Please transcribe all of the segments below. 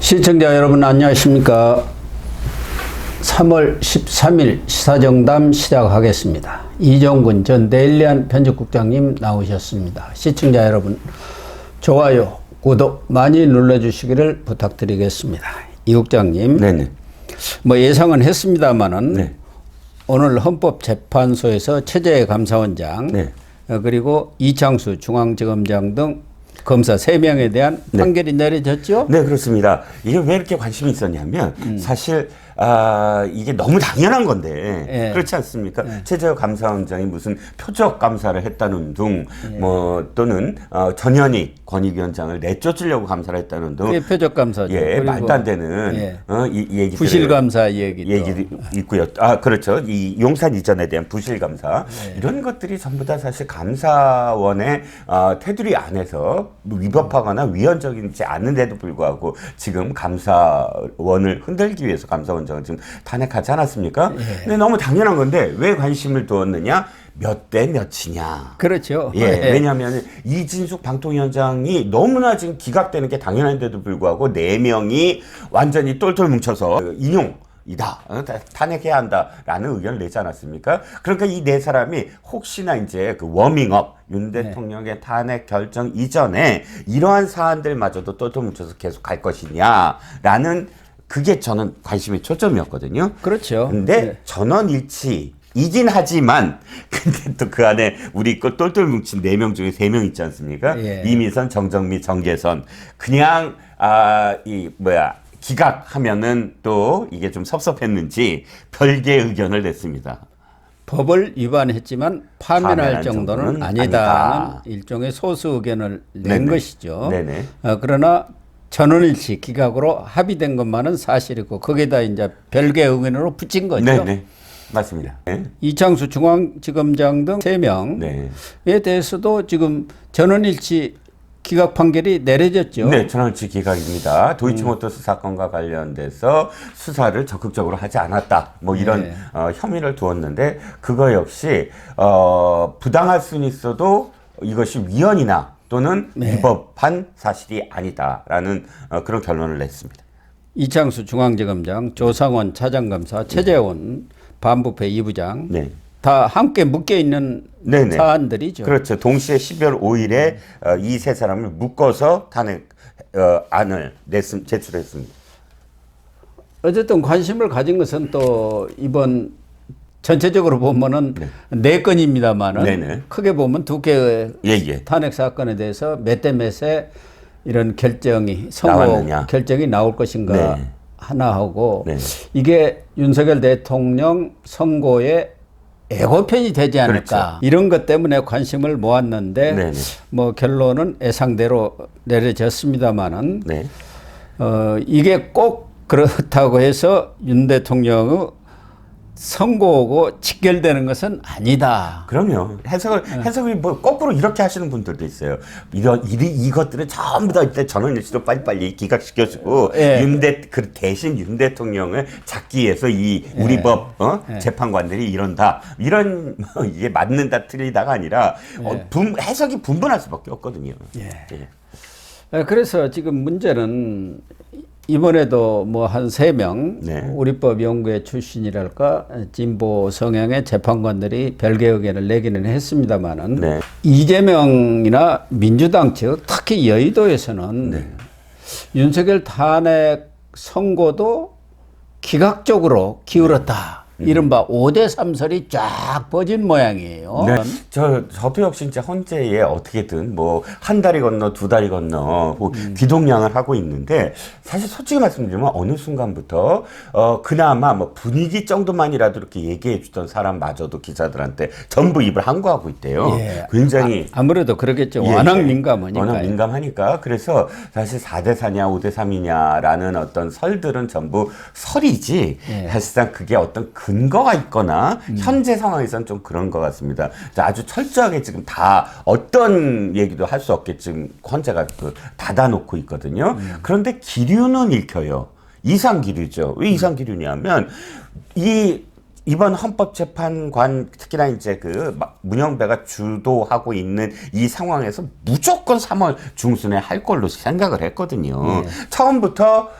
시청자 여러분 안녕하십니까. 3월 13일 시사정담 시작하겠습니다. 이종근 전 데일리안 편집국장님 나오셨습니다. 시청자 여러분 좋아요, 구독 많이 눌러주시기를 부탁드리겠습니다. 이 국장님, 네네. 뭐 예상은 했습니다마는 네. 오늘 헌법재판소에서 최재해 감사원장, 네. 그리고 이창수 중앙지검장 등 검사 3명에 대한 판결이 내려졌죠? 네, 그렇습니다. 이게 왜 이렇게 관심이 있었냐면, 사실, 이게 너무 당연한 건데, 예. 그렇지 않습니까? 최재형 감사원장이 무슨 표적 감사를 했다는 등, 또는, 전현희 권익위원장을 내쫓으려고 감사를 했다는 등. 그게 표적감사죠. 예, 말도 안 되는, 예. 이 얘기들. 부실감사 얘기도. 있고요. 그렇죠. 이 용산 이전에 대한 부실감사. 이런 것들이 전부 다 사실 감사원의, 테두리 안에서 위법하거나 위헌적이지 않는데도 불구하고 지금 감사원을 흔들기 위해서 감사원장을 지금 탄핵하지 않았습니까? 근데 너무 당연한 건데 왜 관심을 두었느냐? 몇 대 몇이냐. 그렇죠. 예, 왜냐하면 이진숙 방통위원장이 너무나 지금 기각되는 게 당연한데도 불구하고 4명이 완전히 똘똘 뭉쳐서 인용이다, 탄핵해야 한다라는 의견을 내지 않았습니까? 그러니까 이 4사람이 혹시나 이제 그 워밍업 윤 대통령의 탄핵 결정 이전에 이러한 사안들마저도 똘똘 뭉쳐서 계속 갈 것이냐라는, 그게 저는 관심의 초점이었거든요. 그렇죠. 근데 전원일치이긴 하지만 근데 또 그 안에 우리 거 똘똘 뭉친 4명 중에 3명 있지 않습니까? 예. 이미선, 정정미, 정계선. 그냥 기각하면은 또 이게 좀 섭섭했는지 별개의 의견을 냈습니다. 법을 위반했지만 파면할 파면할 정도는 정도는 아니다는 아니다. 일종의 소수 의견을 낸 네네. 것이죠. 네네. 그러나 전원일치 기각으로 합의된 것만은 사실이고 거기다 이제 별개의 의견으로 붙인 거죠. 네네. 맞습니다. 네. 이창수 중앙지검장 등 3명에 네. 대해서도 지금 전원일치 기각 판결이 내려졌죠. 네, 전원일치 기각입니다. 도이치모터스 사건과 관련돼서 수사를 적극적으로 하지 않았다. 뭐 이런 혐의를 두었는데 그거 역시 부당할 수는 있어도 이것이 위헌이나 또는 위법한 사실이 아니다라는 그런 결론을 냈습니다. 이창수 중앙지검장, 조상원 차장검사, 최재원 반부패 2부장 다 함께 묶여 있는 사안들이죠. 그렇죠. 동시에 12월 5일에 이 3사람을 묶어서 탄핵 안을 제출했습니다. 어쨌든 관심을 가진 것은 또 이번 전체적으로 보면은 4건입니다만은 크게 보면 2개의 탄핵 사건에 대해서 몇 대 몇의 이런 결정이 선고 결정이 나올 것인가 하나 하고 이게 윤석열 대통령 선고의 애고편이 되지 않을까, 이런 것 때문에 관심을 모았는데 뭐 결론은 예상대로 내려졌습니다만은 이게 꼭 그렇다고 해서 윤 대통령의 선고하고 직결되는 것은 아니다. 그럼요. 해석이 뭐 거꾸로 이렇게 하시는 분들도 있어요. 이것들은 전부 다 이때 전원일치로 빨리빨리 기각시켜주고 대신 윤 대통령을 잡기 위해서 이 우리 법 재판관들이 이런다. 이런 이게 맞는다 틀리다가 아니라 해석이 분분할 수밖에 없거든요. 그래서 지금 문제는 이번에도 뭐 한 3명 우리법 연구회 출신이랄까 진보 성향의 재판관들이 별개 의견을 내기는 했습니다만은 이재명이나 민주당 측 특히 여의도에서는 윤석열 탄핵 선고도 기각적으로 기울었다. 이른바 5대 3설이 쫙 퍼진 모양이에요. 저도 역시 이제 헌재에 어떻게든 뭐 한 다리 건너 두 다리 건너 귀동냥을 하고 있는데, 사실 솔직히 말씀드리면 어느 순간부터 그나마 뭐 분위기 정도만이라도 이렇게 얘기해 주던 사람마저도 기자들한테 전부 입을 항거하고 있대요. 굉장히 아무래도 그러겠죠. 워낙 민감하니까. 워낙 민감하니까. 그래서 사실 4대 4냐 5대 3이냐라는 어떤 설들은 전부 설이지 사실상 그게 어떤 근거가 있거나 현재 상황에서는 좀 그런 것 같습니다. 아주 철저하게 지금 다 어떤 얘기도 할 수 없게 지금 헌재가 닫아놓고 있거든요. 그런데 기류는 읽혀요. 이상 기류죠. 왜 이상 기류냐면 이 이번 헌법재판관 특히나 이제 문영배가 주도하고 있는 이 상황에서 무조건 3월 중순에 할 걸로 생각을 했거든요. 처음부터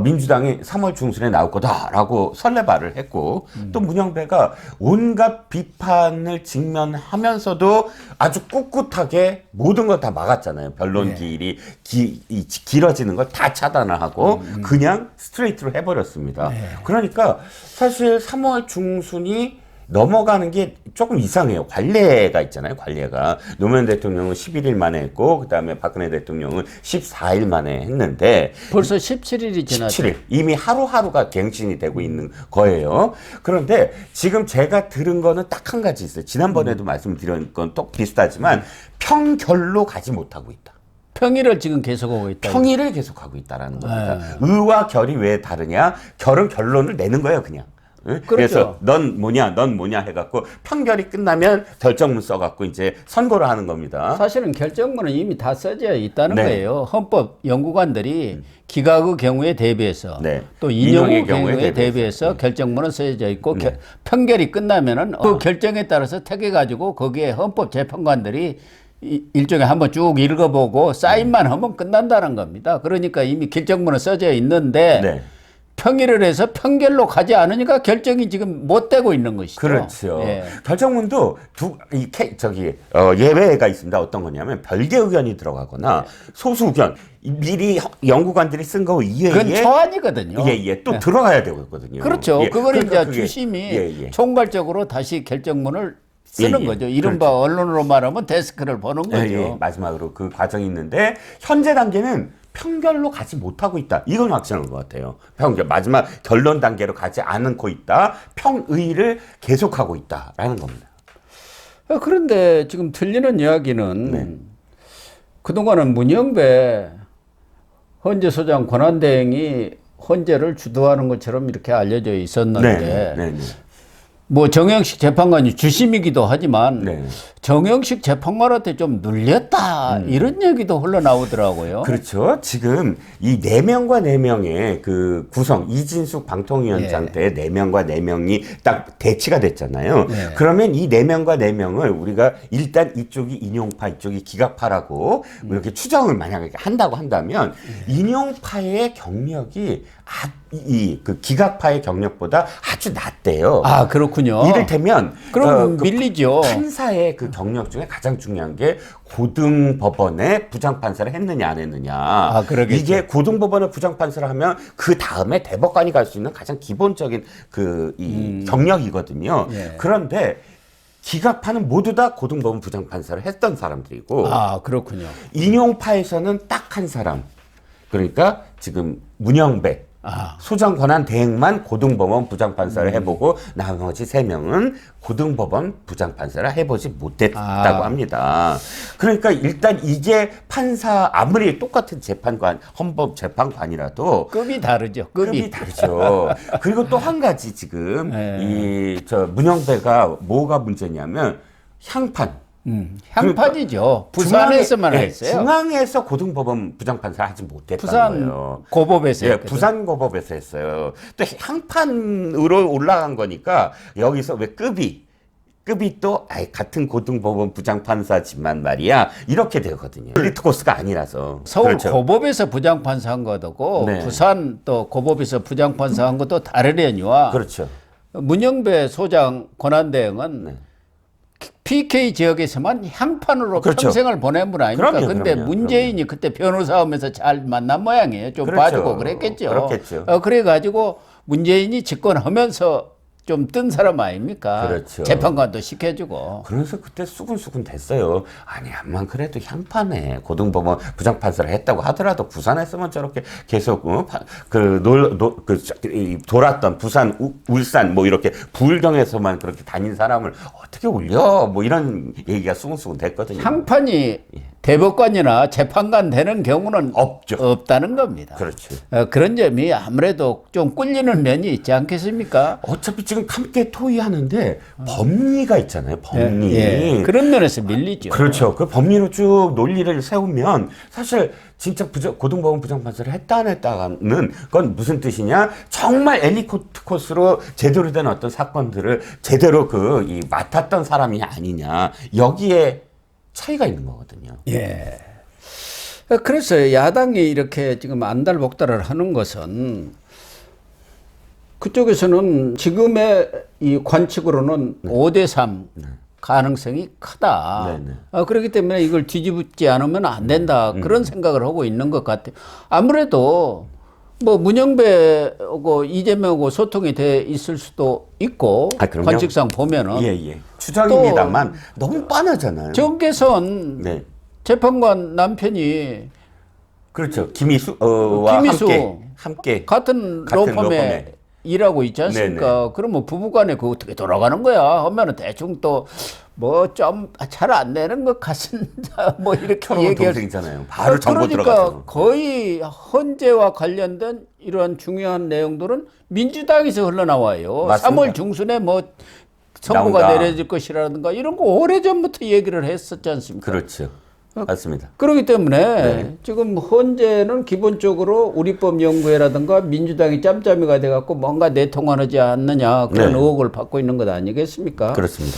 민주당이 3월 중순에 나올 거다라고 설레발을 했고 또 문영배가 온갖 비판을 직면하면서도 아주 꿋꿋하게 모든 걸 다 막았잖아요. 변론 길이 길어지는 걸 다 차단을 하고 그냥 스트레이트로 해버렸습니다. 그러니까 사실 3월 중순이 넘어가는 게 조금 이상해요. 관례가 있잖아요. 관례가. 노무현 대통령은 11일 만에 했고 그다음에 박근혜 대통령은 14일 만에 했는데 벌써 17일이 지났죠. 17일. 이미 하루하루가 갱신이 되고 있는 거예요. 그런데 지금 제가 들은 거는 딱 한 가지 있어요. 지난번에도 말씀드린 건 또 비슷하지만 평결로 가지 못하고 있다. 평일을 지금 계속하고 있다. 평일을 계속하고 있다라는 겁니다. 의와 결이 왜 다르냐? 결은 결론을 내는 거예요, 그냥. 응? 그렇죠. 그래서 넌 뭐냐 해갖고 판결이 끝나면 결정문 써갖고 이제 선고를 하는 겁니다. 사실은 결정문은 이미 다 써져 있다는 네. 거예요. 헌법 연구관들이 기각의 경우에 대비해서 네. 또 인용의 인용의 경우에 경우에 대비해서 결정문은 써져 있고 판결이 끝나면은 그 결정에 따라서 택해가지고 거기에 헌법재판관들이 일종의 한번 쭉 읽어보고 사인만 하면 끝난다는 겁니다. 그러니까 이미 결정문은 써져 있는데 네. 평일을 해서 평결로 가지 않으니까 결정이 지금 못 되고 있는 것이죠. 그렇죠. 예. 결정문도 예외가 있습니다. 어떤 거냐면 별개 의견이 들어가거나 소수 의견 미리 연구관들이 쓴 거 이외에 그건 초안이거든요. 또 들어가야 되거든요. 그렇죠. 그걸 그러니까 이제 주심이 예. 총괄적으로 다시 결정문을 쓰는 거죠. 이른바 그렇죠. 언론으로 말하면 데스크를 보는 거죠. 마지막으로 그 과정이 있는데 현재 단계는 평결로 가지 못하고 있다. 이건 확실한 것 같아요. 평결 마지막 결론 단계로 가지 않고 있다. 평의를 계속하고 있다라는 겁니다. 그런데 지금 들리는 이야기는 네. 그동안은 문영배 헌재 소장 권한대행이 헌재를 주도하는 것처럼 이렇게 알려져 있었는데 네. 뭐 정영식 재판관이 주심이기도 하지만 네. 정영식 재판관한테 좀 눌렸다 이런 얘기도 흘러나오더라고요. 그렇죠. 지금 이 4명과 4명의 그 구성, 이진숙 방통위원장 때 4명과 4명이 딱 대치가 됐잖아요. 그러면 이 4명과 4명을 우리가 일단 이쪽이 인용파, 이쪽이 기각파라고 뭐 이렇게 추정을 만약에 한다고 한다면 인용파의 경력이 그 기각파의 경력보다 아주 낮대요. 아, 그렇군요. 이를테면 그럼 밀리죠. 판사의 그 경력 중에 가장 중요한 게 고등법원에 부장판사를 했느냐 안 했느냐. 아, 그러겠죠. 이게 고등법원에 부장판사를 하면 그 다음에 대법관이 갈 수 있는 가장 기본적인 이 경력이거든요. 그런데 기각파는 모두 다 고등법원 부장판사를 했던 사람들이고 아, 그렇군요. 인용파에서는 딱 한 사람. 그러니까 지금 문영배 소장 권한 대행만 고등법원 부장판사를 해보고 나머지 3명은 고등법원 부장판사를 해보지 못했다고 합니다. 그러니까 일단 이게 판사 아무리 똑같은 재판관 헌법재판관이라도 급이 다르죠. 급이 다르죠. 그리고 또 한 가지 지금 문영배가 뭐가 문제냐면 향판. 향판이죠. 부산에서만 했어요. 중앙에서 고등법원 부장판사 하지 못했다는 부산 거예요. 고법에서 예, 부산 고법에서 했어요. 또 향판으로 올라간 거니까 여기서 왜 급이 또 같은 고등법원 부장판사지만 말이야 이렇게 되거든요. 엘리트 코스가 아니라서. 서울 그렇죠. 고법에서 부장판사 한 것하고 부산 또 고법에서 부장판사 한 것도 다르려니와 그렇죠. 문영배 소장 권한대행은 PK 지역에서만 향판으로 평생을 보낸 분 아닙니까? 근데 문재인이 그때 변호사 하면서 잘 만난 모양이에요. 좀 봐주고 그랬겠죠. 그렇겠죠. 그래가지고 문재인이 집권하면서 좀 뜬 사람 아닙니까? 그렇죠. 재판관도 시켜주고. 그래서 그때 수근수근 됐어요. 아니, 암만 그래도 향판에 고등법원 부장판사를 했다고 하더라도 부산에서만 저렇게 계속 돌았던 부산, 울산 뭐 이렇게 부울경에서만 그렇게 다닌 사람을 어떻게 올려? 뭐 이런 얘기가 수근수근 됐거든요. 향판이 대법관이나 재판관 되는 경우는 없죠. 없다는 겁니다. 그렇죠. 그런 점이 아무래도 좀 꿀리는 면이 있지 않겠습니까? 어차피 지금 함께 토의하는데 법리가 있잖아요. 법리. 예, 그런 면에서 밀리죠. 그렇죠. 그 법리로 쭉 논리를 세우면 사실 진짜 고등법원 부장판사를 했다 안 했다는 건 무슨 뜻이냐? 정말 엘리트 코스로 제대로 된 어떤 사건들을 제대로 맡았던 사람이 아니냐. 여기에 차이가 있는 거거든요. 예. 그래서 야당이 이렇게 지금 안달복달을 하는 것은 그쪽에서는 지금의 이 관측으로는 5대3 가능성이 크다. 그렇기 때문에 이걸 뒤집지 않으면 안 된다. 그런 생각을 하고 있는 것 같아요. 아무래도 뭐 문영배하고 이재명하고 소통이 돼 있을 수도 있고 관측상 보면은 예. 추정입니다만 너무 뻔하잖아요. 정계선 네. 재판관 남편이 그렇죠. 김희수와 함께 같은 로펌에 일하고 있지 않습니까? 네네. 그러면 부부간에 그 어떻게 돌아가는 거야? 하면은 대충 또 뭐 좀 잘 안 되는 것 같습니다. 뭐 이렇게 얘기할 동생이잖아요. 바로 정보 그러니까 들어가죠. 거의 헌재와 관련된 이러한 중요한 내용들은 민주당에서 흘러나와요. 맞습니다. 3월 중순에 뭐 선고가 나온다. 내려질 것이라든가 이런 거 오래전부터 얘기를 했었지 않습니까? 그렇죠. 맞습니다. 그렇기 때문에 지금 헌재는 기본적으로 우리법연구회라든가 민주당이 짬짬이가 돼갖고 뭔가 내통하지 않느냐 그런 의혹을 받고 있는 것 아니겠습니까? 그렇습니다.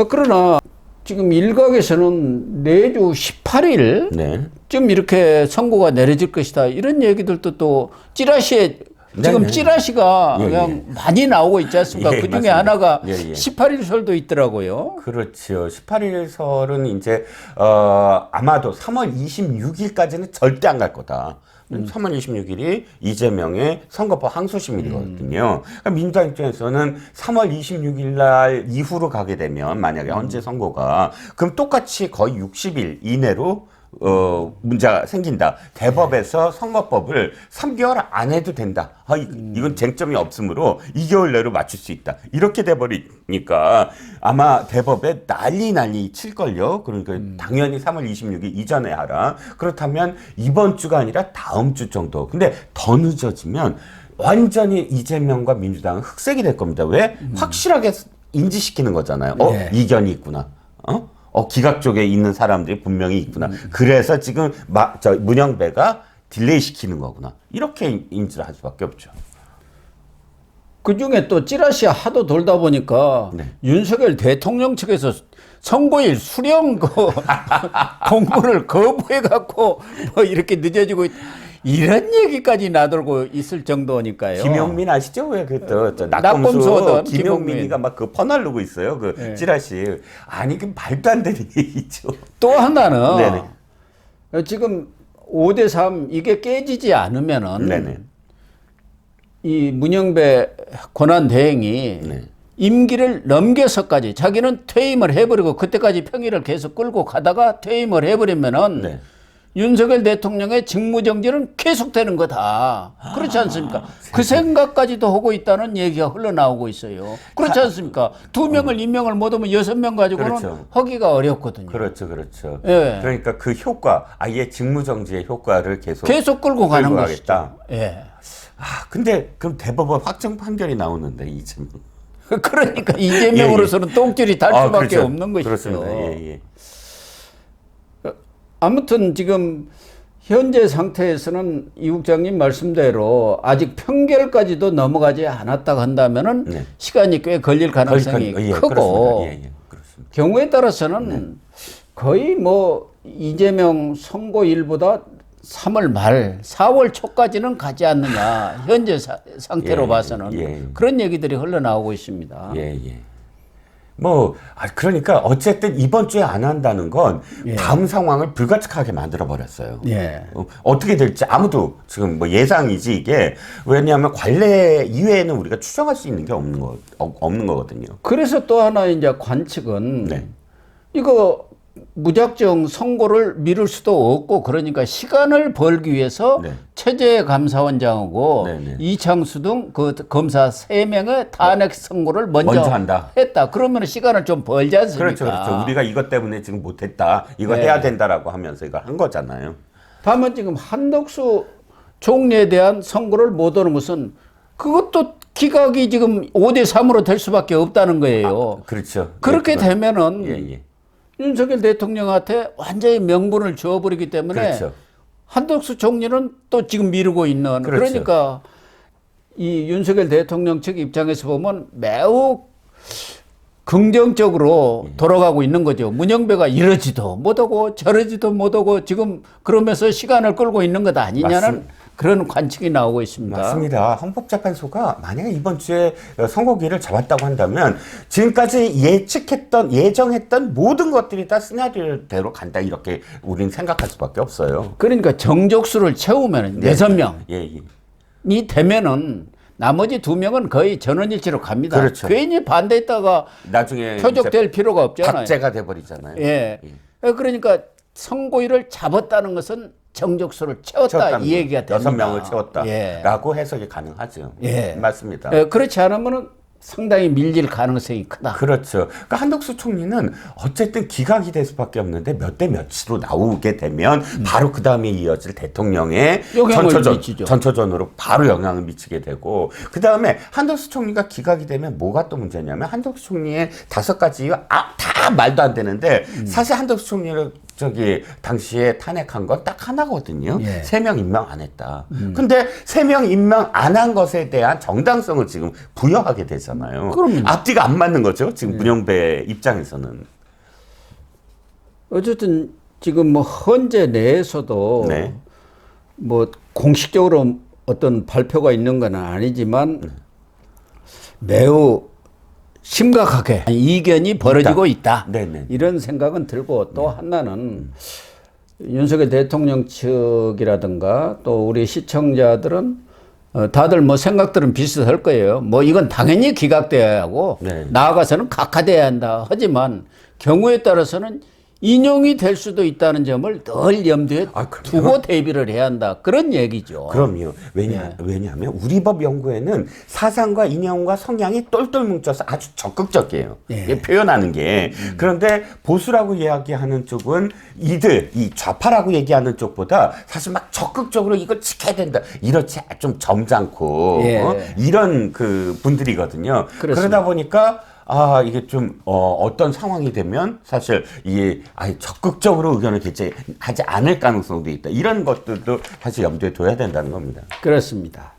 그러나 지금 일각에서는 내주 18일쯤 이렇게 선고가 내려질 것이다 이런 얘기들도 또 찌라시에 지금 찌라시가 그냥 많이 나오고 있지 않습니까? 그 중에 맞습니다. 하나가 18일 설도 있더라고요. 그렇죠. 18일 설은 이제 아마도 3월 26일까지는 절대 안 갈 거다. 3월 26일이 이재명의 선거법 항소심일이거든요. 그러니까 민주당 입장에서는 3월 26일 날 이후로 가게 되면 만약에 헌재 선고가 그럼 똑같이 거의 60일 이내로 문제가 생긴다. 대법에서 선거법을 3개월 안 해도 된다. 이건 쟁점이 없으므로 2개월 내로 맞출 수 있다. 이렇게 돼버리니까 아마 대법에 난리 칠걸요. 그러니까 당연히 3월 26일 이전에 하라. 그렇다면 이번 주가 아니라 다음 주 정도. 근데 더 늦어지면 완전히 이재명과 민주당은 흑색이 될 겁니다. 왜? 확실하게 인지시키는 거잖아요. 이견이 있구나. 기각 쪽에 있는 사람들이 분명히 있구나. 그래서 지금 문영배가 딜레이 시키는 거구나. 이렇게 인지를 할 수밖에 없죠. 그 중에 또 찌라시 하도 돌다 보니까 윤석열 대통령 측에서 선고일 수령 공문을 거부해갖고 뭐 이렇게 늦어지고 이런 얘기까지 나돌고 있을 정도니까요. 김용민 아시죠? 왜 낙검수 김용민이가 막 퍼날르고 있어요. 찌라시. 아니 그 말도 안 되는 얘기죠. 또 하나는 지금 5대3 이게 깨지지 않으면은 이 문영배 권한대행이 임기를 넘겨서까지 자기는 퇴임을 해버리고 그때까지 평일을 계속 끌고 가다가 퇴임을 해버리면은 윤석열 대통령의 직무정지는 계속되는 거다. 그렇지 않습니까? 그 생각까지도 하고 있다는 얘기가 흘러나오고 있어요. 그렇지 않습니까? 2명을 임명을 못하면 6명 가지고는 하기가 어렵거든요. 그렇죠. 그러니까 그 효과, 아예 직무정지의 효과를 계속 끌고 가는 것이죠. 근데 그럼 대법원 확정 판결이 나오는데 이재명. 그러니까 이재명으로서는 똥줄이 달 수밖에 없는 것이죠. 그렇습니다. 아무튼 지금 현재 상태에서는 이 국장님 말씀대로 아직 평결까지도 넘어가지 않았다고 한다면은 시간이 꽤 걸릴 가능성이 크고 경우에 따라서는 거의 뭐 이재명 선고일보다 3월 말, 4월 초까지는 가지 않느냐 현재 상태로 봐서는 그런 얘기들이 흘러나오고 있습니다. 그러니까 어쨌든 이번 주에 안 한다는 건 다음 상황을 불가측하게 만들어 버렸어요. 어떻게 될지 아무도 지금 뭐 예상이지 이게. 왜냐하면 관례 이외에는 우리가 추정할 수 있는 게 없는 거거든요. 그래서 또 하나 이제 관측은 이거 무작정 선고를 미룰 수도 없고 그러니까 시간을 벌기 위해서 네. 최재감사원장하고 네, 네. 이창수 등 그 검사 3명의 탄핵 선고를 먼저 한다. 했다. 그러면 시간을 좀 벌지 않습니까? 그렇죠, 그렇죠. 우리가 이것 때문에 지금 못했다. 이거 네. 해야 된다라고 하면서 이걸 한 거잖아요. 다만 지금 한덕수 총리에 대한 선고를 못 하는 것은 그것도 기각이 지금 5대3으로 될 수밖에 없다는 거예요. 그렇죠. 그렇게 예, 되면은 예. 윤석열 대통령한테 완전히 명분을 주어버리기 때문에 그렇죠. 한덕수 총리는 또 지금 미루고 있는 그렇죠. 그러니까 이 윤석열 대통령 측 입장에서 보면 매우 긍정적으로 돌아가고 있는 거죠. 문영배가 이러지도 못하고 저러지도 못하고 지금 그러면서 시간을 끌고 있는 것 아니냐는 그런 관측이 나오고 있습니다. 맞습니다. 헌법재판소가 만약에 이번 주에 선고기를 잡았다고 한다면 지금까지 예정했던 모든 것들이 다 시나리오대로 간다 이렇게 우리는 생각할 수밖에 없어요. 그러니까 정족수를 채우면 네. 6명이 예. 되면은 나머지 2명은 거의 전원일치로 갑니다. 그렇죠. 괜히 반대했다가 나중에 표적될 필요가 없잖아요. 박제가 돼버리잖아요. 예. 그러니까 선고일을 잡았다는 것은 정족수를 채웠다 채웠다는 이 얘기가 됩니다. 6명을 채웠다라고 해석이 가능하죠. 예. 맞습니다. 그렇지 않으면은 상당히 밀릴 가능성이 크다. 그렇죠. 그러니까 한덕수 총리는 어쨌든 기각이 될 수밖에 없는데 몇 대 몇으로 나오게 되면 바로 그 다음에 이어질 대통령의 영향을 미치죠. 전초전으로 바로 영향을 미치게 되고 그 다음에 한덕수 총리가 기각이 되면 뭐가 또 문제냐면 한덕수 총리의 5가지 다 말도 안 되는데 사실 한덕수 총리를 당시에 탄핵한 건 딱 하나거든요. 예. 3명 임명 안 했다. 근데 3명 임명 안 한 것에 대한 정당성을 지금 부여하게 되잖아요. 그럼요. 앞뒤가 안 맞는 거죠. 지금 문영배 입장에서는. 어쨌든 지금 뭐 헌재 내에서도 네. 뭐 공식적으로 어떤 발표가 있는 건 아니지만 매우 심각하게 이견이 벌어지고 있다. 네네. 이런 생각은 들고 또 하나는 윤석열 대통령 측이라든가 또 우리 시청자들은 다들 뭐 생각들은 비슷할 거예요. 뭐 이건 당연히 기각돼야 하고 네. 나아가서는 각하돼야 한다. 하지만 경우에 따라서는 인용이 될 수도 있다는 점을 늘 염두에 두고 대비를 해야 한다. 그런 얘기죠. 그럼요. 왜냐하면 우리 법 연구에는 사상과 인형과 성향이 똘똘 뭉쳐서 아주 적극적이에요. 이게 표현하는 게. 그런데 보수라고 이야기하는 쪽은 이 좌파라고 얘기하는 쪽보다 사실 막 적극적으로 이걸 지켜야 된다. 이렇지 좀 점잖고 이런 그 분들이거든요. 그렇습니다. 그러다 보니까 이게 좀, 어떤 상황이 되면 사실 이게 아예 적극적으로 의견을 개최하지 않을 가능성도 있다. 이런 것들도 사실 염두에 둬야 된다는 겁니다. 그렇습니다.